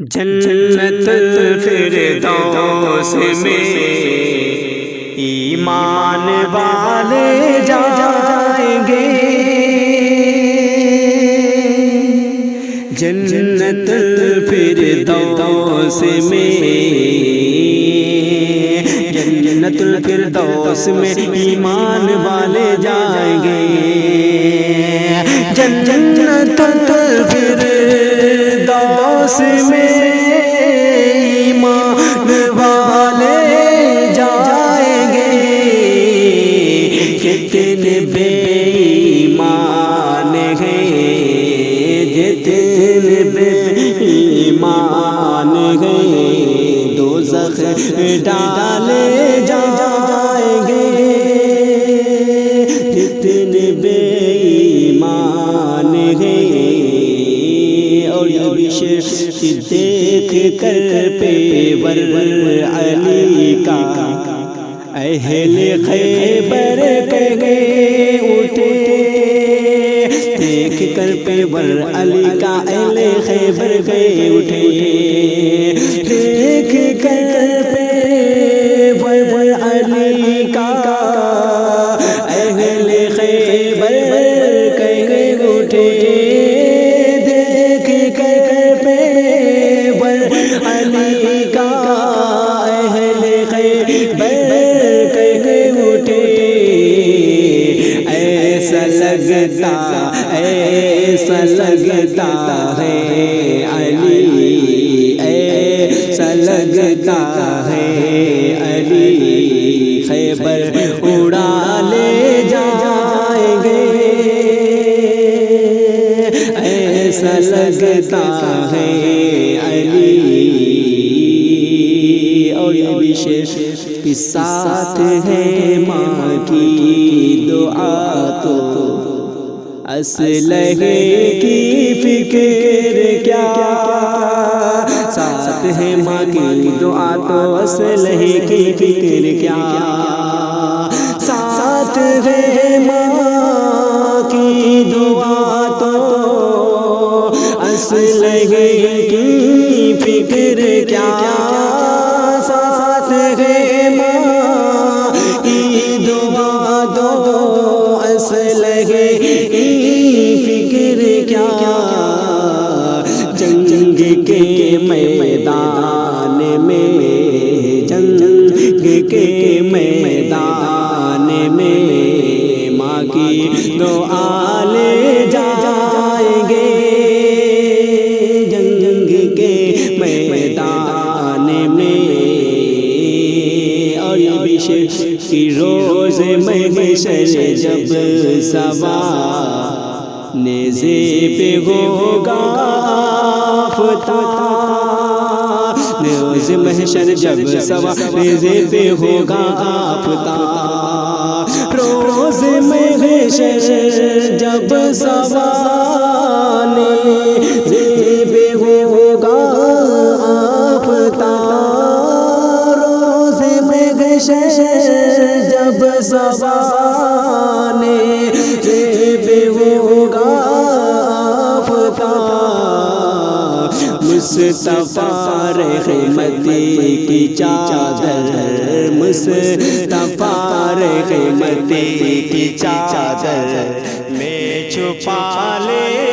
जन्नतुल फिरदौस में ईमान वाले जाएंगे। जन्नतुल फिरदौस में, जन्नतुल फिरदौस में ईमान वाले जाएंगे। जन्नतुल फिरदौस में ईमान वाले जाएंगे। कितने बेईमान हैं, जितने बेईमान हैं, दोज़ख डाले जाएंगे। जितने बेईमान हैं, और ये विशेष देख कर पेवर अली का अहले खैबर कहे उठे। देख कर पेवर अली का अहले खैबर कहे उठे। देख कर पेवर अली का अहले खैबर कहे उठे। देख कर पेवर अली का अहले खैबर कहे उठे। ऐसा लगता है अली, ऐसा लगता है अली खैबर उड़ा ले जाएंगे। ऐसा लगता है अली, और ये विशेष के साथ है माँ की दुआ तो असलहे की फिक्र क्या। साथ है माँ की दुआ तो असलहे की फिक्र क्या। साथ है माँ की दुआ तो असलहे की फिक्र क्या। साथ है माँ की दुआ तो असलहे की फिक्र क्या। जंग के मैदान में, जंग के मैदान में माँ की दुआ ले जाएंगे। जंग के मैदान में, और ये विशेष की रोज़ महशर जब सवार नेज़े पे होगा आफ़ताब। रोज़ महशर जब सवार नेज़े पे होगा आफ़ताब। रोज़ महशर जब सवार नेज़े पे होगा आफ़ताब। रोज़ महशर जब सवार नेज़े पे होगा आफ़ताब। मुस्तफ़ा रहमती की चादर, मुस्तफ़ा रहमती की चादर में छुपा ले